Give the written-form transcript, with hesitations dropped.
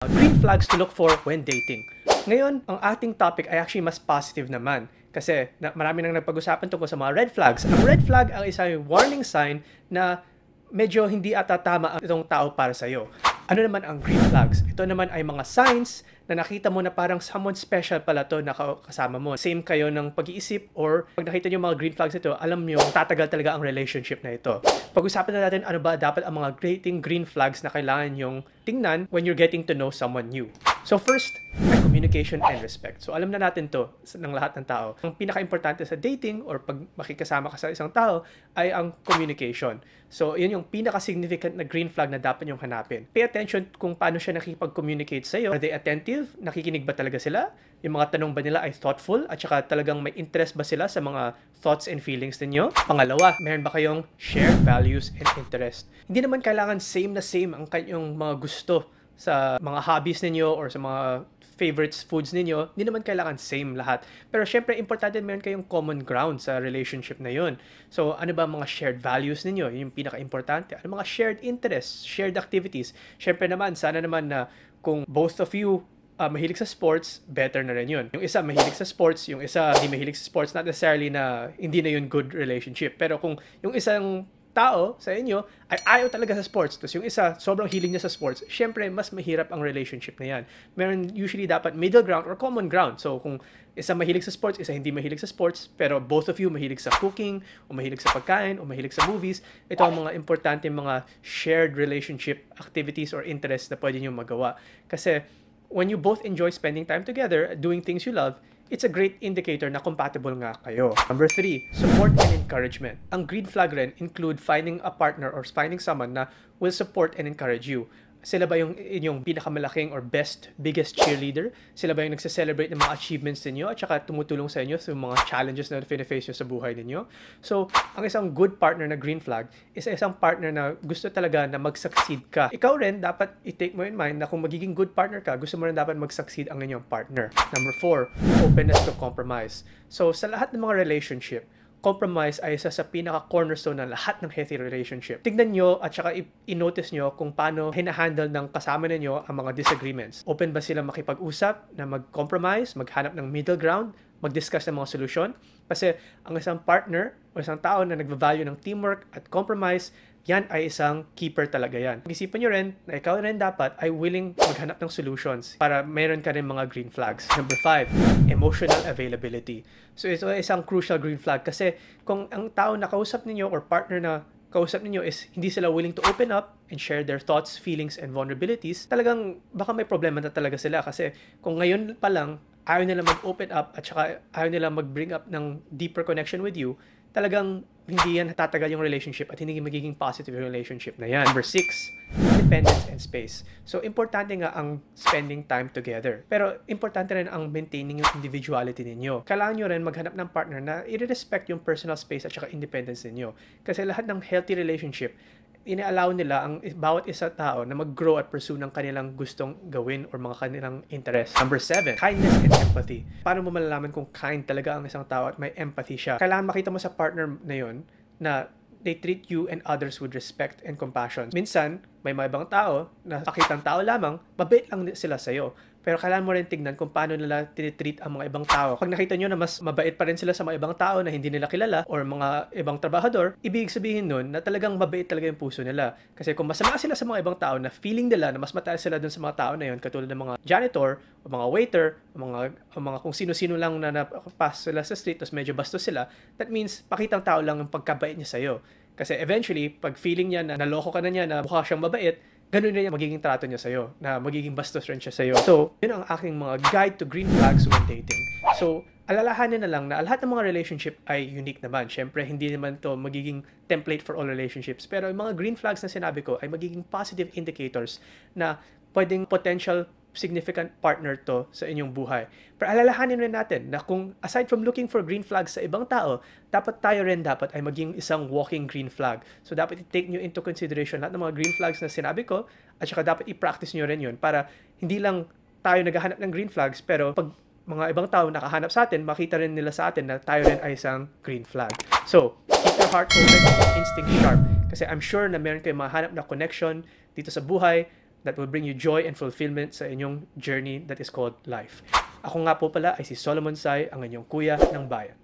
Green flags to look for when dating. Ngayon, ang ating topic ay actually mas positive naman. Kasi marami nang nagpag-usapan tungkol sa mga red flags. Ang red flag ang isang warning sign na medyo hindi ata tama itong tao para sa'yo. Ano naman ang green flags? Ito naman ay mga signs na nakita mo na parang someone special pala to na kasama mo. Same kayo ng pag-iisip or pag nakita nyo mga green flags ito, alam nyo tatagal talaga ang relationship na ito. Pag-usapan na natin ano ba dapat ang mga dating green flags na kailangan yung tingnan when you're getting to know someone new. So first, ay communication and respect. So alam na natin to ng lahat ng tao. Ang pinaka-importante sa dating or pag makikasama ka sa isang tao ay ang communication. So yun yung pinaka-significant na green flag na dapat yung hanapin. Pay attention kung paano siya nakikipag-communicate sa'yo. Are they attentive? Nakikinig ba talaga sila? Yung mga tanong ba nila ay thoughtful? At saka talagang may interest ba sila sa mga thoughts and feelings ninyo? Pangalawa, meron ba kayong shared values and interest? Hindi naman kailangan same na same ang kanyang mga gusto sa mga hobbies ninyo or sa mga favorites foods ninyo. Hindi naman kailangan same lahat. Pero syempre, importante meron kayong common ground sa relationship na yun. So, ano ba mga shared values ninyo? Yun yung pinaka-importante. Ano mga shared interests, shared activities? Syempre naman, sana naman na kung both of you mahilig sa sports, better na rin yun. Yung isa mahilig sa sports, yung isa hindi mahilig sa sports, not necessarily na hindi na yun good relationship. Pero kung yung isang tao sa inyo ay ayaw talaga sa sports, tapos yung isa sobrang hilig niya sa sports, syempre mas mahirap ang relationship na yan. Meron usually dapat middle ground or common ground. So kung isa mahilig sa sports, isa hindi mahilig sa sports, pero both of you mahilig sa cooking, o mahilig sa pagkain, o mahilig sa movies, ito ang mga importante mga shared relationship activities or interests na pwede nyo magawa. Kasi when you both enjoy spending time together, doing things you love, it's a great indicator na compatible nga kayo. Number 3, support and encouragement. Ang green flag rin include finding a partner or finding someone na will support and encourage you. Sila ba yung inyong pinakamalaking or biggest cheerleader? Sila ba yung nagse-celebrate ng mga achievements ninyo at saka tumutulong sa inyo sa mga challenges na face nyo sa buhay ninyo? So, ang isang good partner na green flag is isang partner na gusto talaga na mag-succeed ka. Ikaw rin, dapat i-take mo in mind na kung magiging good partner ka, gusto mo rin dapat mag-succeed ang inyong partner. Number 4, openness to compromise. So, sa lahat ng mga relationship, compromise ay isa sa pinaka-cornerstone ng lahat ng healthy relationship. Tignan nyo at saka i-notice nyo kung paano hinahandle ng kasama ninyo ang mga disagreements. Open ba sila makipag-usap na mag-compromise, maghanap ng middle ground, mag-discuss ng mga solusyon? Kasi ang isang partner o isang tao na nagva-value ng teamwork at compromise, yan ay isang keeper talaga yan. Isipan nyo rin na ikaw rin dapat ay willing maghanap ng solutions para mayroon ka rin mga green flags. Number 5, emotional availability. So ito ay isang crucial green flag kasi kung ang tao na kausap ninyo or partner na kausap ninyo is hindi sila willing to open up and share their thoughts, feelings, and vulnerabilities, talagang baka may problema na talaga sila kasi kung ngayon pa lang ayaw nila mag-open up at saka ayaw nila mag-bring up ng deeper connection with you, talagang hindi yan tatagal yung relationship at hindi magiging positive yung relationship na yan. Number 6, independence and space. So, importante nga ang spending time together. Pero, importante rin ang maintaining yung individuality ninyo. Kailangan nyo rin maghanap ng partner na i-respect yung personal space at saka independence ninyo. Kasi lahat ng healthy relationship, ina-allow nila ang bawat isa tao na mag-grow at pursue ng kanilang gustong gawin or mga kanilang interest. Number 7, kindness and empathy. Paano mo malalaman kung kind talaga ang isang tao at may empathy siya? Kailangan makita mo sa partner na yun na they treat you and others with respect and compassion. Minsan, may mga ibang tao na pakitang tao lamang, mabait lang sila sa'yo. Pero kailangan mo rin tignan kung paano nila tinitreat ang mga ibang tao. Pag nakita nyo na mas mabait pa rin sila sa mga ibang tao na hindi nila kilala or mga ibang trabahador, ibig sabihin nun na talagang mabait talaga yung puso nila. Kasi kung masama sila sa mga ibang tao na feeling nila na mas mataas sila dun sa mga tao na yun, katulad ng mga janitor, o mga waiter, o mga kung sino-sino lang na napapas sila sa street tapos medyo bastos sila, that means pakitang tao lang yung pagkabait niya sa'yo. Kasi eventually, pag feeling niya na naloko ka na niya na mukha siyang mabait, ganun rin yung magiging trato niya sa'yo, na magiging bastos rin siya sa'yo. So, yun ang aking mga guide to green flags when dating. So, alalahanin na lang na lahat ng mga relationship ay unique naman. Siyempre, hindi naman to magiging template for all relationships. Pero yung mga green flags na sinabi ko ay magiging positive indicators na pwedeng potential significant partner to sa inyong buhay. Pero alalahanin rin natin na kung aside from looking for green flags sa ibang tao, dapat tayo rin dapat ay maging isang walking green flag. So dapat i-take nyo into consideration lahat ng mga green flags na sinabi ko at saka dapat i-practice nyo rin yun para hindi lang tayo naghahanap ng green flags pero pag mga ibang tao nakahanap sa atin, makita rin nila sa atin na tayo rin ay isang green flag. So, keep your heart open, instinct sharp. Kasi I'm sure na meron kayong mahanap na connection dito sa buhay that will bring you joy and fulfillment sa inyong journey that is called life. Ako nga po pala ay si Solomon Sai, ang inyong kuya ng bayan.